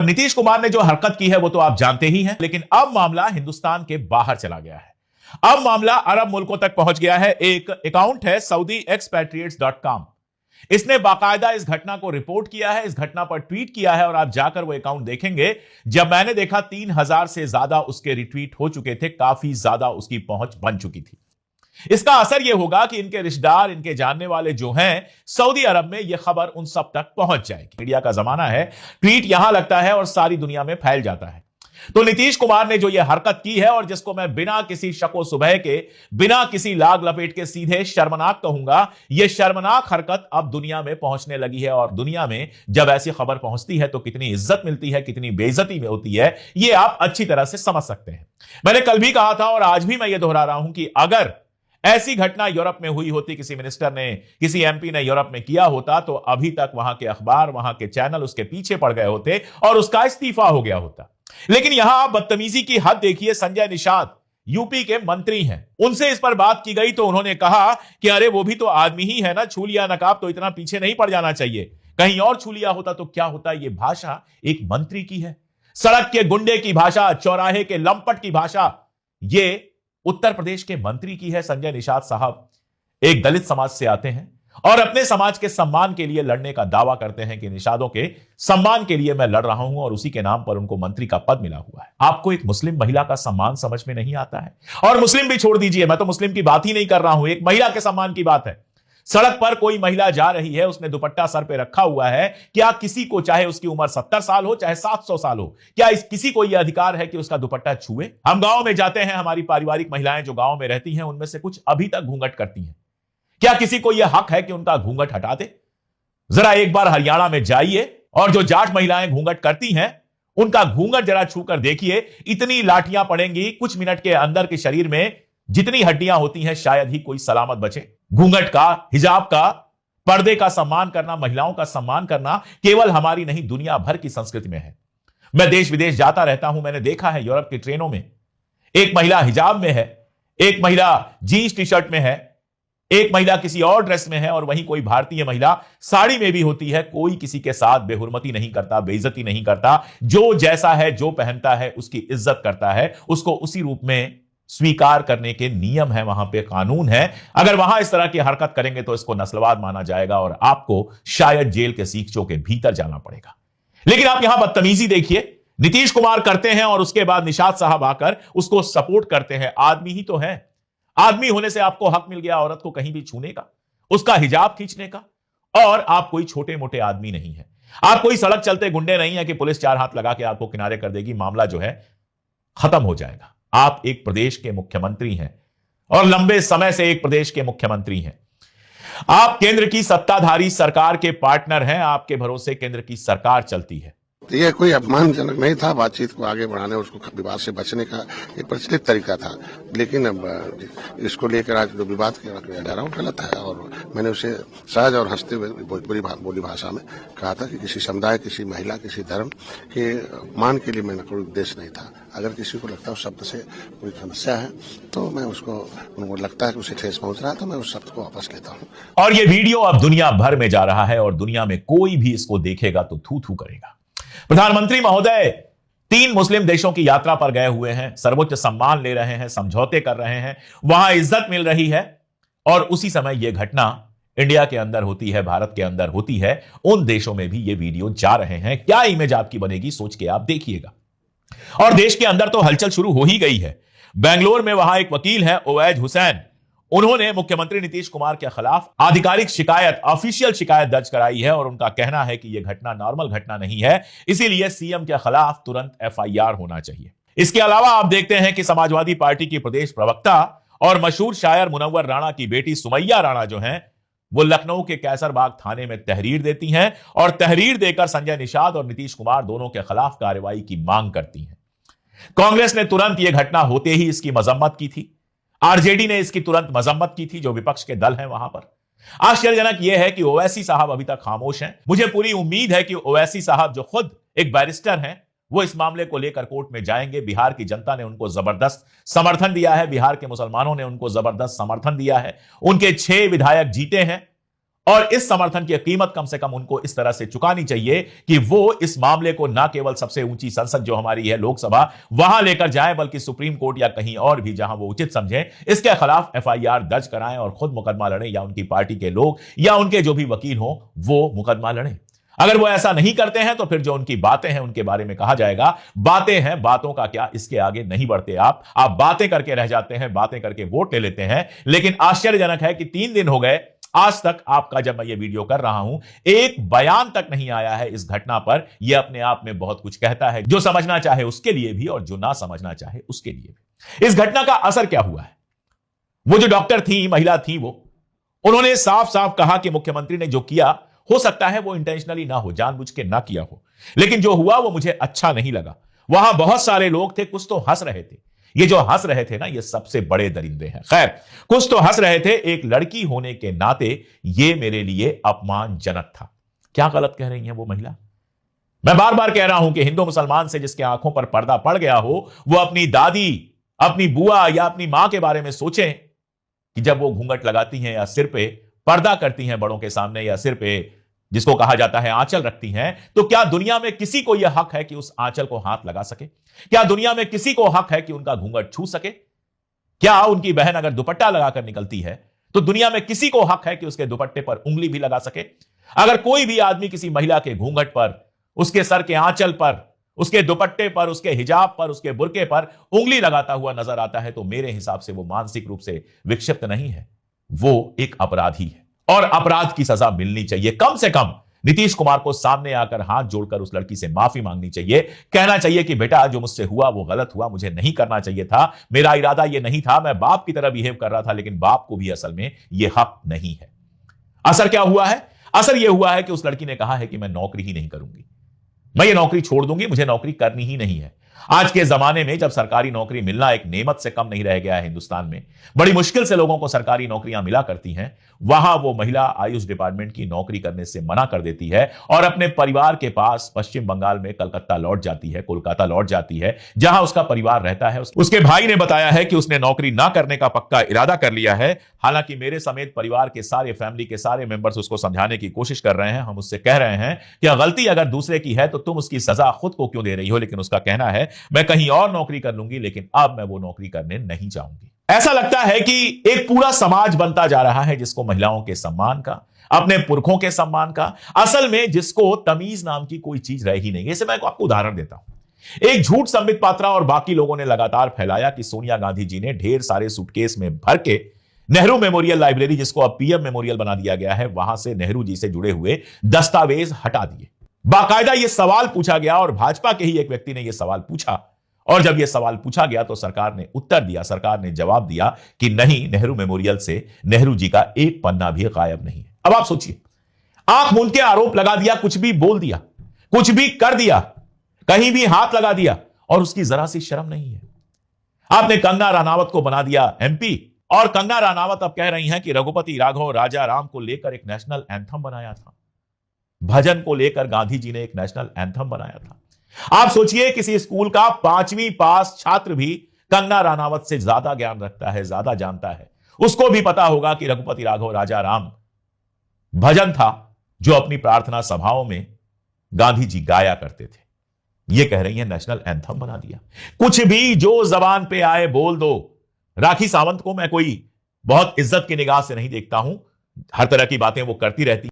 नीतीश कुमार ने जो हरकत की है वो तो आप जानते ही हैं, लेकिन अब मामला हिंदुस्तान के बाहर चला गया है। अब मामला अरब मुल्कों तक पहुंच गया है। एक अकाउंट है saudiexpatriates.com, इसने बाकायदा इस घटना को रिपोर्ट किया है, इस घटना पर ट्वीट किया है और आप जाकर वो अकाउंट देखेंगे। जब मैंने देखा 3000 से ज्यादा उसके रिट्वीट हो चुके थे, काफी ज्यादा उसकी पहुंच बन चुकी थी। इसका असर यह होगा कि इनके रिश्तेदार, इनके जानने वाले जो हैं सऊदी अरब में, यह खबर उन सब तक पहुंच जाएगी। मीडिया का जमाना है, ट्वीट यहां लगता है और सारी दुनिया में फैल जाता है। तो नीतीश कुमार ने जो यह हरकत की है और जिसको मैं बिना किसी शको सुबह के, बिना किसी लाग लपेट के सीधे शर्मनाक कहूंगा, यह शर्मनाक हरकत अब दुनिया में पहुंचने लगी है। और दुनिया में जब ऐसी खबर पहुंचती है तो कितनी इज्जत मिलती है, कितनी बेइज्जती में होती है, यह आप अच्छी तरह से समझ सकते हैं। मैंने कल भी कहा था और आज भी मैं यह दोहरा रहा हूं कि अगर ऐसी घटना यूरोप में हुई होती, किसी मिनिस्टर ने, किसी एमपी ने यूरोप में किया होता, तो अभी तक वहां के अखबार, वहां के चैनल उसके पीछे पड़ गए होते और उसका इस्तीफा हो गया होता। लेकिन यहां आप बदतमीजी की हद देखिए। संजय निषाद यूपी के मंत्री हैं, उनसे इस पर बात की गई तो उन्होंने कहा कि अरे वो भी तो आदमी ही है ना, छू लिया नकाब तो इतना पीछे नहीं पड़ जाना चाहिए, कहीं और छू लिया होता तो क्या होता। यह भाषा एक मंत्री की है, सड़क के गुंडे की भाषा, चौराहे के लंपट की भाषा, यह उत्तर प्रदेश के मंत्री की है। संजय निषाद साहब एक दलित समाज से आते हैं और अपने समाज के सम्मान के लिए लड़ने का दावा करते हैं कि निषादों के सम्मान के लिए मैं लड़ रहा हूं और उसी के नाम पर उनको मंत्री का पद मिला हुआ है। आपको एक मुस्लिम महिला का सम्मान समझ में नहीं आता है? और मुस्लिम भी छोड़ दीजिए, मैं तो मुस्लिम की बात ही नहीं कर रहा हूं, एक महिला के सम्मान की बात है। सड़क पर कोई महिला जा रही है, उसने दुपट्टा सर पे रखा हुआ है, क्या किसी को, चाहे उसकी उम्र 70 साल हो चाहे 700 साल हो, क्या किसी को यह अधिकार है कि उसका दुपट्टा छुए? हम गांव में जाते हैं, हमारी पारिवारिक महिलाएं जो गांव में रहती हैं उनमें से कुछ अभी तक घूंघट करती हैं। क्या किसी को यह हक है कि उनका घूंघट हटा दे? जरा एक बार हरियाणा में जाइए और जो जाट महिलाएं घूंघट करती हैं उनका घूंघट जरा छूकर देखिए, इतनी लाठियां पड़ेंगी कुछ मिनट के अंदर के शरीर में, जितनी हड्डियां होती हैं शायद ही कोई सलामत बचे। घूंघट का, हिजाब का, पर्दे का सम्मान करना, महिलाओं का सम्मान करना केवल हमारी नहीं दुनिया भर की संस्कृति में है। मैं देश विदेश जाता रहता हूं, मैंने देखा है यूरोप की ट्रेनों में एक महिला हिजाब में है, एक महिला जीन्स टी शर्ट में है, एक महिला किसी और ड्रेस में है और वहीं कोई भारतीय महिला साड़ी में भी होती है। कोई किसी के साथ बेहुरमती नहीं करता, बेइज्जती नहीं करता, जो जैसा है, जो पहनता है उसकी इज्जत करता है, उसको उसी रूप में स्वीकार करने के नियम है, वहां पे कानून है। अगर वहां इस तरह की हरकत करेंगे तो इसको नस्लवाद माना जाएगा और आपको शायद जेल के सीखचों के भीतर जाना पड़ेगा। लेकिन आप यहां बदतमीजी देखिए, नीतीश कुमार करते हैं और उसके बाद निषाद साहब आकर उसको सपोर्ट करते हैं। आदमी ही तो है, आदमी होने से आपको हक मिल गया औरत को कहीं भी छूने का, उसका हिजाब खींचने का, और आप कोई छोटे मोटे आदमी नहीं है, आप कोई सड़क चलते गुंडे नहीं है कि पुलिस चार हाथ लगा के आपको किनारे कर देगी, मामला जो है खत्म हो जाएगा। आप एक प्रदेश के मुख्यमंत्री हैं और लंबे समय से एक प्रदेश के मुख्यमंत्री हैं। आप केंद्र की सत्ताधारी सरकार के पार्टनर हैं, आपके भरोसे केंद्र की सरकार चलती है। यह कोई अपमानजनक नहीं था, बातचीत को आगे बढ़ाने, उसको विवाद से बचने का एक प्रचलित तरीका था। लेकिन अब इसको लेकर आज जो विवाद किया जा रहा है गलत है और मैंने उसे सहज और हंसते हुए बोली भाषा में कहा था कि किसी समुदाय, किसी महिला, किसी धर्म के अपमान के लिए मैंने कोई उद्देश्य नहीं था। अगर किसी को लगता है उस शब्द से कोई समस्या है तो मैं उनको लगता है कि उसे ठेस पहुंच रहा है तो मैं उस शब्द को वापस लेता हूं। और यह वीडियो अब दुनिया भर में जा रहा है और दुनिया में कोई भी इसको देखेगा तो थू थू करेगा। प्रधानमंत्री महोदय 3 मुस्लिम देशों की यात्रा पर गए हुए हैं, सर्वोच्च सम्मान ले रहे हैं, समझौते कर रहे हैं, वहां इज्जत मिल रही है और उसी समय यह घटना इंडिया के अंदर होती है, भारत के अंदर होती है, उन देशों में भी ये वीडियो जा रहे हैं। क्या इमेज आपकी बनेगी सोच के आप देखिएगा। और देश के अंदर तो हलचल शुरू हो ही गई है। बेंगलोर में वहां एक वकील हैं ओवैद हुसैन, उन्होंने मुख्यमंत्री नीतीश कुमार के खिलाफ आधिकारिक शिकायत, ऑफिशियल शिकायत दर्ज कराई है और उनका कहना है कि यह घटना नॉर्मल घटना नहीं है, इसीलिए सीएम के खिलाफ तुरंत एफआईआर होना चाहिए। इसके अलावा आप देखते हैं कि समाजवादी पार्टी की प्रदेश प्रवक्ता और मशहूर शायर मुनव्वर राणा की बेटी सुमैया राणा जो हैं, वो लखनऊ के कैसरबाग थाने में तहरीर देती हैं और तहरीर देकर संजय निषाद और नीतीश कुमार दोनों के खिलाफ कार्रवाई की मांग करती हैं। कांग्रेस ने तुरंत यह घटना होते ही इसकी मजम्मत की थी, आरजेडी ने इसकी तुरंत मजम्मत की थी, जो विपक्ष के दल हैं वहां पर। आश्चर्यजनक यह है कि ओवैसी साहब अभी तक खामोश हैं। मुझे पूरी उम्मीद है कि ओवैसी साहब जो खुद एक बैरिस्टर हैं, वो इस मामले को लेकर कोर्ट में जाएंगे। बिहार की जनता ने उनको जबरदस्त समर्थन दिया है, बिहार के मुसलमानों ने उनको जबरदस्त समर्थन दिया है, उनके 6 विधायक जीते हैं और इस समर्थन की कीमत कम से कम उनको इस तरह से चुकानी चाहिए कि वो इस मामले को ना केवल सबसे ऊंची संसद जो हमारी है लोकसभा वहां लेकर जाएं, बल्कि सुप्रीम कोर्ट या कहीं और भी जहां वो उचित समझें इसके खिलाफ एफआईआर दर्ज कराएं और खुद मुकदमा लड़ें, या उनकी पार्टी के लोग या उनके जो भी वकील हो वो मुकदमा लड़ें। अगर वो ऐसा नहीं करते हैं तो फिर जो उनकी बातें हैं उनके बारे में कहा जाएगा बातें हैं, बातों का क्या, इसके आगे नहीं बढ़ते आप बातें करके रह जाते हैं, बातें करके वोट ले लेते हैं। लेकिन आश्चर्यजनक है कि 3 दिन हो गए आज तक आपका, जब मैं ये वीडियो कर रहा हूं, एक बयान तक नहीं आया है इस घटना पर। यह अपने आप में बहुत कुछ कहता है, जो समझना चाहे उसके लिए भी और जो ना समझना चाहे उसके लिए भी। इस घटना का असर क्या हुआ है? वो जो डॉक्टर थी, महिला थी, उन्होंने साफ साफ कहा कि मुख्यमंत्री ने जो किया हो सकता है वो इंटेंशनली ना हो, जानबूझ के ना किया हो, लेकिन जो हुआ वो मुझे अच्छा नहीं लगा। वहां बहुत सारे लोग थे, कुछ तो हंस रहे थे। ये जो हंस रहे थे ना, ये सबसे बड़े दरिंदे हैं। खैर, कुछ तो हंस रहे थे। एक लड़की होने के नाते ये मेरे लिए अपमानजनक था। क्या गलत कह रही है वो महिला? मैं बार बार कह रहा हूं कि हिंदू मुसलमान से जिसके आंखों पर पर्दा पड़ गया हो वो अपनी दादी, अपनी बुआ या अपनी मां के बारे में सोचें कि जब वो घूंघट लगाती हैं या सिर पे पर्दा करती हैं बड़ों के सामने, या सिर पे जिसको कहा जाता है आंचल रखती हैं, तो क्या दुनिया में किसी को यह हक है कि उस आंचल को हाथ लगा सके? क्या दुनिया में किसी को हक है कि उनका घूंघट छू सके? क्या उनकी बहन अगर दुपट्टा लगाकर निकलती है तो दुनिया में किसी को हक है कि उसके दुपट्टे पर उंगली भी लगा सके? अगर कोई भी आदमी किसी महिला के घूंघट पर, उसके सर के आंचल पर, उसके दुपट्टे पर, उसके हिजाब पर, उसके बुर्के पर उंगली लगाता हुआ नजर आता है तो मेरे हिसाब से वो मानसिक रूप से विक्षिप्त नहीं है, वो एक अपराधी है और अपराध की सजा मिलनी चाहिए। कम से कम नीतीश कुमार को सामने आकर हाथ जोड़कर उस लड़की से माफी मांगनी चाहिए, कहना चाहिए कि बेटा जो मुझसे हुआ वो गलत हुआ, मुझे नहीं करना चाहिए था, मेरा इरादा ये नहीं था, मैं बाप की तरह बिहेव कर रहा था, लेकिन बाप को भी असल में ये हक नहीं है। असर क्या हुआ है? असर यह हुआ है कि उस लड़की ने कहा है कि मैं नौकरी ही नहीं करूंगी, मैं ये नौकरी छोड़ दूंगी, मुझे नौकरी करनी ही नहीं है। आज के जमाने में जब सरकारी नौकरी मिलना एक नेमत से कम नहीं रह गया है हिंदुस्तान में, बड़ी मुश्किल से लोगों को सरकारी नौकरियां मिला करती हैं, वहां वो महिला आयुष डिपार्टमेंट की नौकरी करने से मना कर देती है और अपने परिवार के पास पश्चिम बंगाल में कलकत्ता लौट जाती है, कोलकाता लौट जाती है, जहां उसका परिवार रहता है। उसके भाई ने बताया है कि उसने नौकरी ना करने का पक्का इरादा कर लिया है। हालांकि मेरे समेत परिवार के सारे, फैमिली के सारे मेंबर्स उसको समझाने की कोशिश कर रहे हैं। हम उससे कह रहे हैं कि गलती अगर दूसरे की है तो तुम उसकी सजा खुद को क्यों दे रही हो, लेकिन उसका कहना है मैं कहीं और नौकरी कर लूंगी, लेकिन अब मैं वो नौकरी करने नहीं चाहूंगी। ऐसा लगता है कि एक पूरा समाज बनता जा रहा है जिसको महिलाओं के सम्मान का, अपने पुरखों के सम्मान का, असल में जिसको तमीज नाम की कोई चीज रह ही नहीं है। इसे मैं आपको उदाहरण देता हूं। एक झूठ संबित पात्रा और बाकी लोगों ने लगातार फैलाया कि सोनिया गांधी जी ने ढेर सारे सूटकेस में भर के नेहरू मेमोरियल लाइब्रेरी, जिसको अब पीएम मेमोरियल बना दिया गया है, वहां से नेहरू जी से जुड़े हुए दस्तावेज हटा दिए। बाकायदा यह सवाल पूछा गया और भाजपा के ही एक व्यक्ति ने यह सवाल पूछा, और जब यह सवाल पूछा गया तो सरकार ने उत्तर दिया, सरकार ने जवाब दिया कि नहीं, नेहरू मेमोरियल से नेहरू जी का एक पन्ना भी गायब नहीं है। अब आप सोचिए, आंख मूंद के आरोप लगा दिया, कुछ भी बोल दिया, कुछ भी कर दिया, कहीं भी हाथ लगा दिया, और उसकी जरा सी शर्म नहीं है। आपने कंगना रनावत को बना दिया एमपी, और कंगना रनावत अब कह रही हैं कि रघुपति राघव राजा राम को लेकर एक नेशनल एंथम बनाया था, भजन को लेकर गांधी जी ने एक नेशनल एंथम बनाया था। आप सोचिए, किसी स्कूल का 5वीं पास छात्र भी कंगना रनावत से ज्यादा ज्ञान रखता है, ज्यादा जानता है। उसको भी पता होगा कि रघुपति राघव राजा राम भजन था जो अपनी प्रार्थना सभाओं में गांधी जी गाया करते थे। ये कह रही है नेशनल एंथम बना दिया। कुछ भी जो जबान पे आए बोल दो। राखी सावंत को मैं कोई बहुत इज्जत की निगाह से नहीं देखता हूं, हर तरह की बातें वो करती रहती